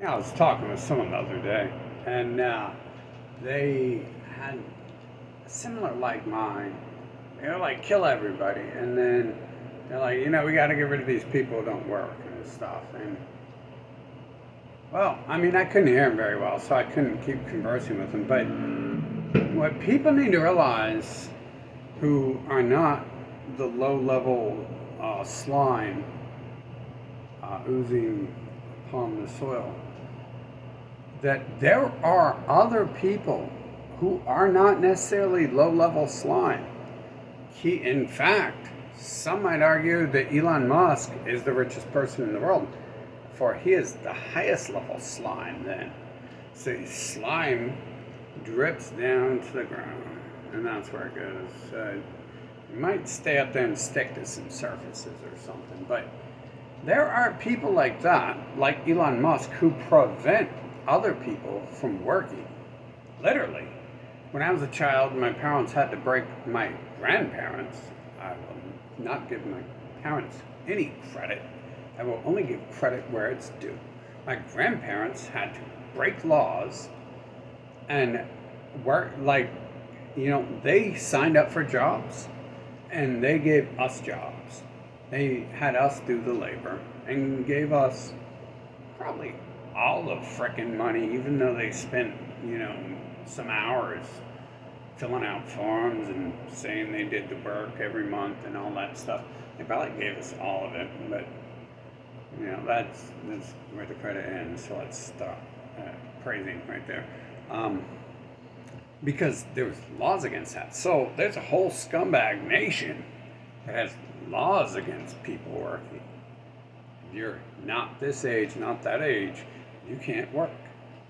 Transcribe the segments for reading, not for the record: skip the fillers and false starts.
I was talking with someone the other day, and they had a similar like mind. They're like, kill everybody, and then they're like, we got to get rid of these people who don't work and stuff. And well, I mean, I couldn't hear them very well, so I couldn't keep conversing with them. But what people need to realize, who are not the low-level slime oozing upon the soil, that there are other people who are not necessarily low-level slime. In fact, some might argue that Elon Musk is the richest person in the world, for he is the highest level slime then. So slime drips down to the ground, and that's where it goes. You might stay up there and stick to some surfaces or something, but there are people like that, like Elon Musk, who prevent other people from working. Literally. When I was a child, my parents had to break my grandparents. I will not give my parents any credit. I will only give credit where it's due. My grandparents had to break laws and work they signed up for jobs and they gave us jobs. They had us do the labor and gave us probably all the frickin' money, even though they spent, some hours filling out forms and saying they did the work every month and all that stuff. They probably gave us all of it, but that's where the credit ends. So let's stop praising right there, because there was laws against that. So there's a whole scumbag nation that has laws against people working. If you're not this age, not that age, you can't work.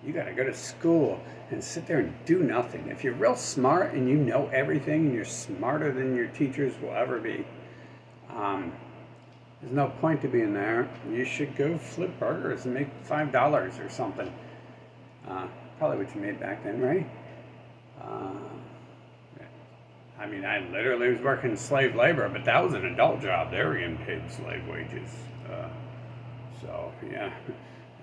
You got to go to school and sit there and do nothing. If you're real smart and you know everything and you're smarter than your teachers will ever be, there's no point to being there. You should go flip burgers and make $5 or something. Probably what you made back then, right? I mean, I literally was working slave labor, but that was an adult job. They were getting paid slave wages. So, yeah.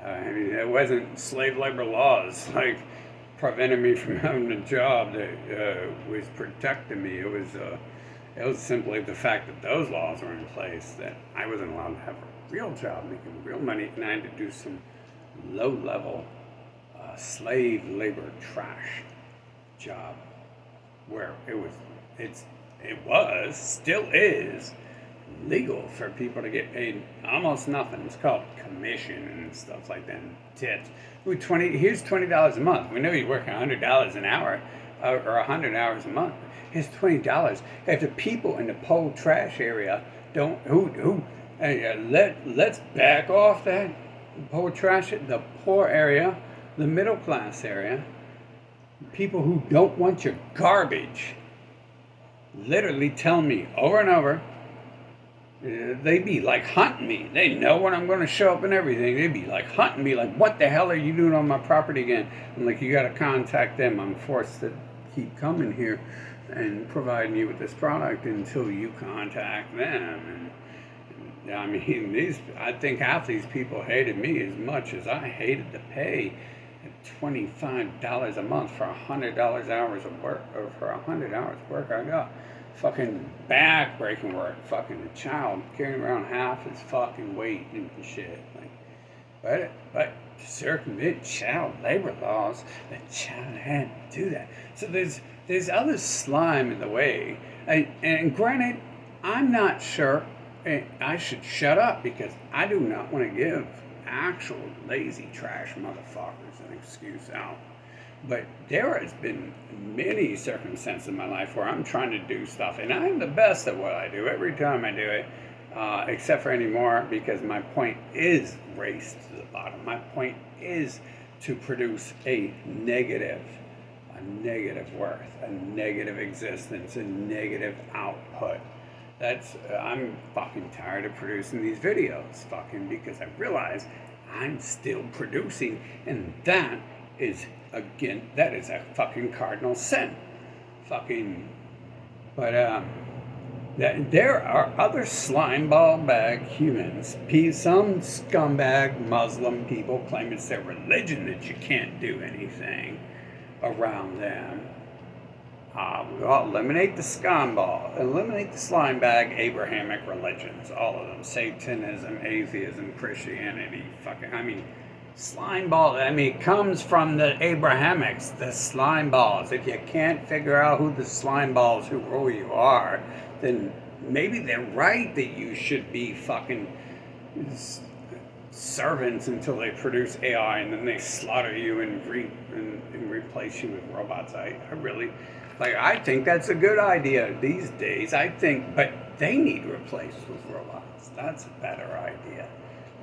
I mean, it wasn't slave labor laws like preventing me from having a job that was protecting me. It was simply the fact that those laws were in place, that I wasn't allowed to have a real job making real money, and I had to do some low-level slave labor trash job where still is legal for people to get paid almost nothing. It's called commission and stuff like that, and tips. Here's $20 a month. We know you work $100 an hour or 100 hours a month. Here's $20. If the people in the poor trash area let's back off that poor trash, the poor area, the middle class area, people who don't want your garbage, literally tell me over and over. They be like hunting me. They know when I'm going to show up and everything. They be like hunting me, like, what the hell are you doing on my property again? I'm like, you got to contact them. I'm forced to keep coming here and providing you with this product until you contact them. And I mean, I think half these people hated me as much as I hated to pay $25 a month for 100 hours of work, or for 100 hours of work I got. Fucking back-breaking work, fucking a child carrying around half his fucking weight and shit. But to circumvent child labor laws, the child had to do that. So there's other slime in the way. And granted, I'm not sure I should shut up, because I do not want to give actual lazy trash motherfuckers an excuse out. But there has been many circumstances in my life where I'm trying to do stuff, and I'm the best at what I do every time I do it, except for anymore, because my point is race to the bottom. My point is to produce a negative worth, a negative existence, a negative output. I'm fucking tired of producing these videos, because I realize I'm still producing, and that is a fucking cardinal sin. But that there are other slimeball bag humans. Some scumbag Muslim people claim it's their religion that you can't do anything around them. We'll eliminate the scumball, eliminate the slime bag Abrahamic religions, all of them. Satanism, atheism, Christianity, slime ball. It comes from the Abrahamics, the slime balls. If you can't figure out who the slime balls who rule you are, then maybe they're right that you should be fucking servants until they produce AI and then they slaughter you and replace you with robots. I really, I think that's a good idea these days. But they need replaced with robots. That's a better idea,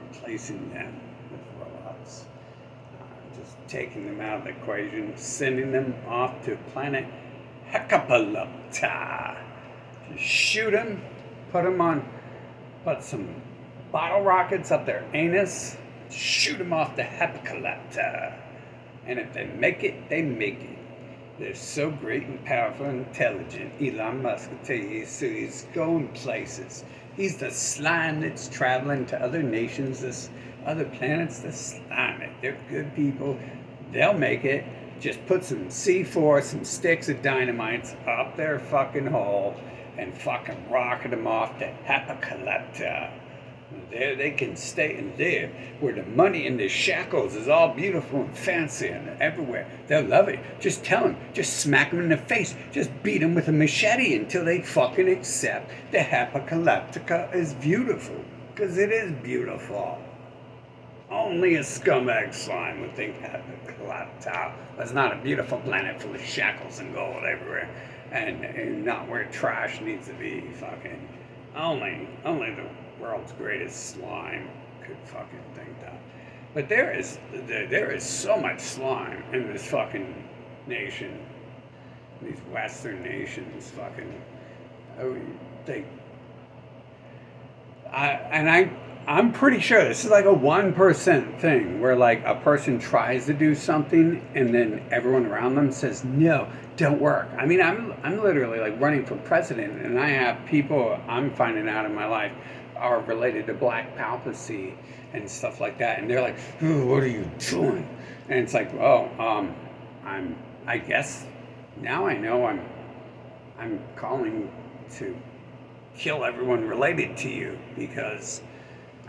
replacing them with robots. Just taking them out of the equation, sending them off to planet Hecapalupta. Just shoot them, put some bottle rockets up their anus, shoot them off the Hecapalupta. And if they make it, they make it. They're so great and powerful and intelligent. Elon Musk will tell you, so he's going places. He's the slime that's traveling to other nations, other planets, the slime. They're good people. They'll make it. Just put some C4, some sticks of dynamite up their fucking hole and fucking rocket them off to Hecapalupta. There they can stay and live, where the money and the shackles is all beautiful and fancy and everywhere. They'll love it. Just tell them, just smack them in the face, just beat them with a machete until they fucking accept the Hecapalupta is beautiful, because it is beautiful. Only a scumbag slime would think Hecapalupta was not a beautiful planet full of shackles and gold everywhere, and not where trash needs to be. Fucking only the world's greatest slime could fucking think that. But there is so much slime in this fucking nation. These Western nations, I'm pretty sure this is like a 1% thing where like a person tries to do something and then everyone around them says no, don't work. I'm literally like running for president, and I have people I'm finding out in my life are related to black palpacy and stuff like that, and they're like, oh, what are you doing? And it's like, I guess now I know I'm calling to kill everyone related to you, because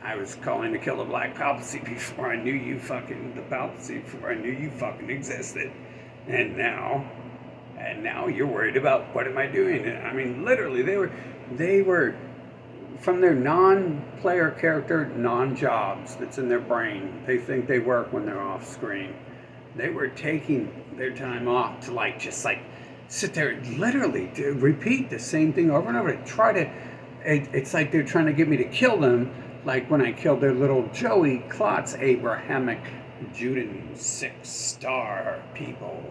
I was calling to kill the black palpacy before I knew you fucking existed, and now you're worried about what am I doing? Literally they were from their non-player character, non-jobs that's in their brain. They think they work when they're off screen. They were taking their time off to just sit there literally to repeat the same thing over and over. It's like they're trying to get me to kill them, like when I killed their little Joey Klotz Abrahamic Judan 6-star people.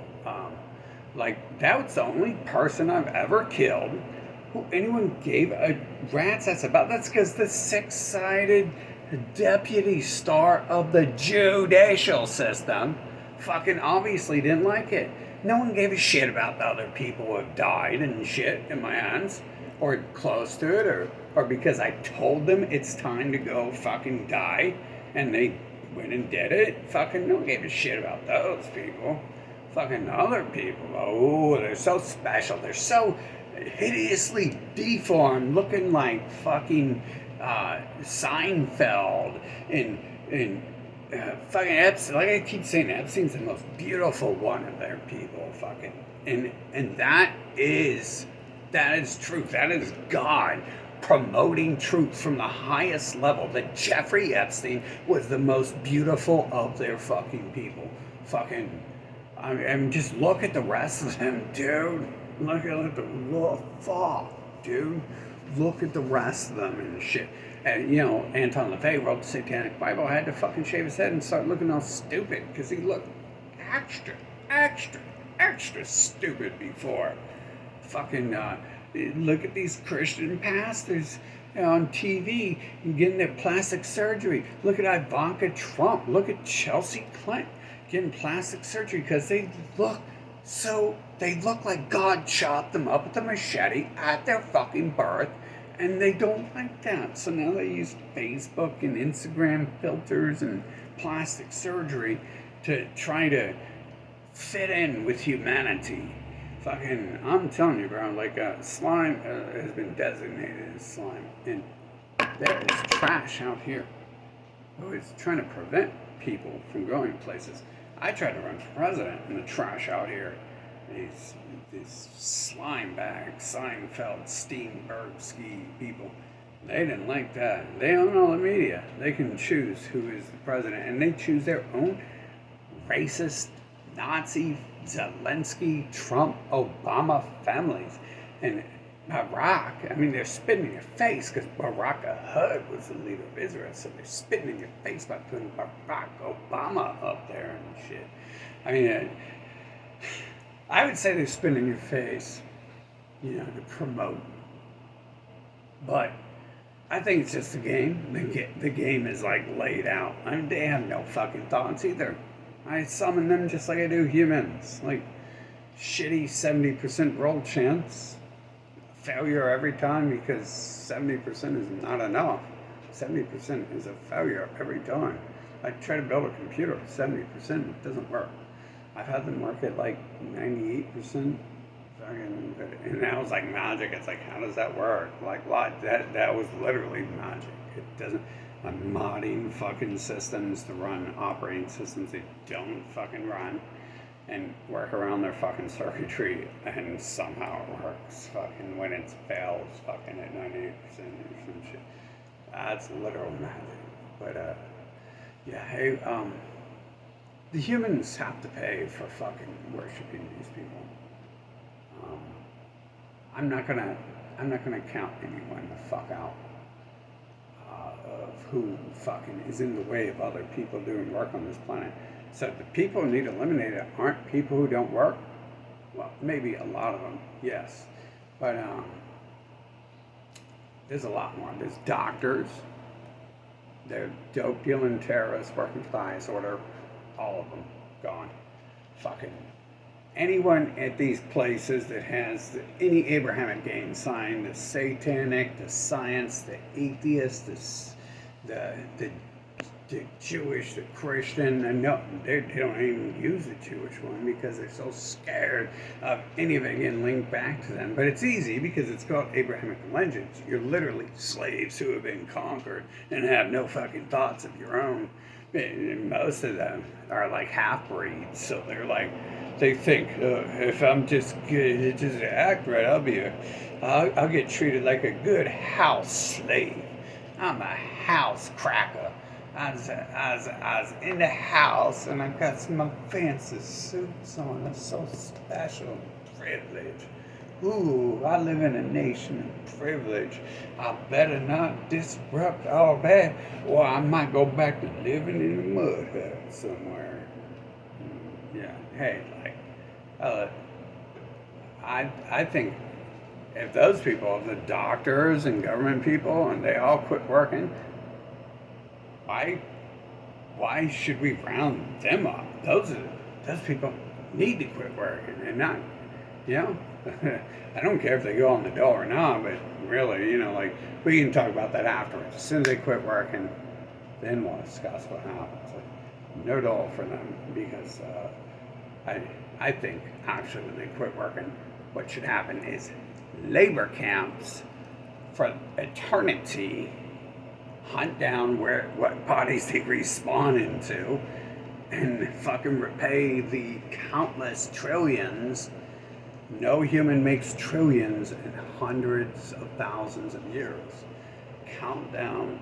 That was the only person I've ever killed who anyone gave a rat's ass about. That's because the 6-sided deputy star of the judicial system fucking obviously didn't like it. No one gave a shit about the other people who have died and shit in my hands, or close to it, or because I told them it's time to go fucking die and they went and did it. Fucking no one gave a shit about those people. Fucking other people, oh, they're so special. They're so hideously deformed, looking like fucking Seinfeld and fucking Epstein. Like I keep saying, Epstein's the most beautiful one of their people. Fucking and that is truth. That is God promoting truth from the highest level. That Jeffrey Epstein was the most beautiful of their fucking people. Fucking. Just look at the rest of them, dude. Look at dude. Look at the rest of them and shit. And Anton LaVey wrote the Satanic Bible, had to fucking shave his head and start looking all stupid because he looked extra stupid before. Fucking look at these Christian pastors on TV getting their plastic surgery. Look at Ivanka Trump. Look at Chelsea Clinton getting plastic surgery because they look So they look like God chopped them up with a machete at their fucking birth, and they don't like that. So now they use Facebook and Instagram filters and plastic surgery to try to fit in with humanity. Fucking, I'm telling you, bro, like slime has been designated as slime, and there is trash out here. Who is trying to prevent people from going places. I tried to run for president, and the trash out here, these slime bags, Seinfeld, Steenbergsky people, they didn't like that. They own all the media. They can choose who is the president, and they choose their own racist, Nazi, Zelensky, Trump, Obama families. And Barack, I mean, they're spitting in your face because Barack Hud was the leader of Israel, so they're spitting in your face by putting Barack Obama up there and shit. I mean, I would say they're spitting in your face, to promote. But I think it's just a game. The game is like laid out. I mean, they have no fucking thoughts either. I summon them just like I do humans. Like, shitty 70% roll chance. Failure every time because 70% is not enough. 70% is a failure every time. I try to build a computer at 70%, it doesn't work. I've had them work at like 98%. And that was like magic. It's like, how does that work? Like, what? That was literally magic. It doesn't. I'm modding fucking systems to run operating systems that don't fucking run and work around their fucking circuitry, and somehow it works fucking when it fails fucking at 98% or some shit. That's literal magic. But yeah, hey, the humans have to pay for fucking worshiping these people. I'm not gonna count anyone the fuck out of who fucking is in the way of other people doing work on this planet. So the people who need eliminated aren't people who don't work. Well, maybe a lot of them, yes, but there's a lot more. There's doctors. They're dope dealing terrorists working for the highest order. All of them gone. Fucking anyone at these places that has any Abrahamic gain sign, the satanic, the science, the atheist, the Jewish, the Christian, and no, they don't even use the Jewish one because they're so scared of any of it getting linked back to them. But it's easy because it's called Abrahamic legends. You're literally slaves who have been conquered and have no fucking thoughts of your own. And most of them are like half-breeds, so they're like, they think, if I'm just good, just act right, I'll get treated like a good house slave. I'm a house cracker. I was in the house and I got some fancy suits on. That's so special. Privilege. Ooh, I live in a nation of privilege. I better not disrupt all that, or I might go back to living in a mud hut somewhere. Yeah, hey, I think if those people, the doctors and government people, and they all quit working, why should we round them up? Those people need to quit working and not, I don't care if they go on the dole or not, but really, like, we can talk about that afterwards. As soon as they quit working, then we'll discuss what happens. Like, no dole for them, because I think actually when they quit working, what should happen is labor camps for eternity, hunt down what bodies they respawn into, and fucking repay the countless trillions. No human makes trillions in hundreds of thousands of years. Count down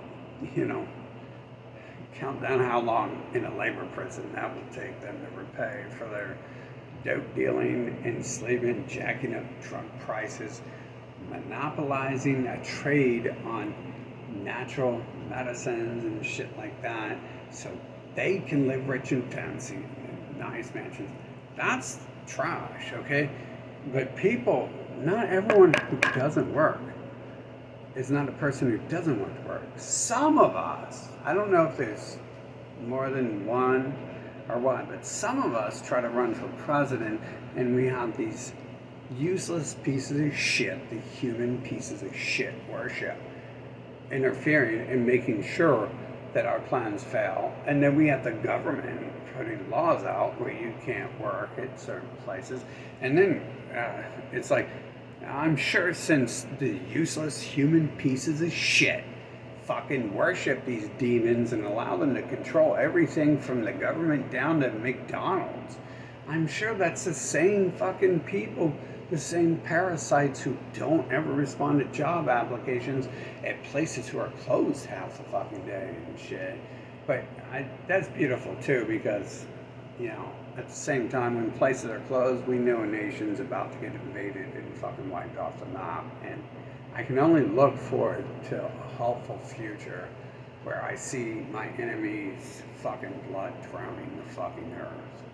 how long in a labor prison that will take them to repay for their dope dealing, enslavement, jacking up drug prices, monopolizing a trade on natural medicines and shit like that, so they can live rich and fancy in nice mansions. That's trash, okay? But people, not everyone who doesn't work is not a person who doesn't want to work. Some of us, I don't know if there's more than one, or what. But some of us try to run for president, and we have these useless pieces of shit, the human pieces of shit worship, interfering and making sure that our plans fail. And then we have the government putting laws out where you can't work at certain places. And then it's like, I'm sure since the useless human pieces of shit fucking worship these demons and allow them to control everything from the government down to McDonald's, I'm sure that's the same fucking people, the same parasites who don't ever respond to job applications at places who are closed half the fucking day and shit. But that's beautiful too, because, you know, at the same time when places are closed, we know a nation's about to get invaded and fucking wiped off the map. And I can only look forward to a hopeful future where I see my enemies' fucking blood drowning the fucking earth.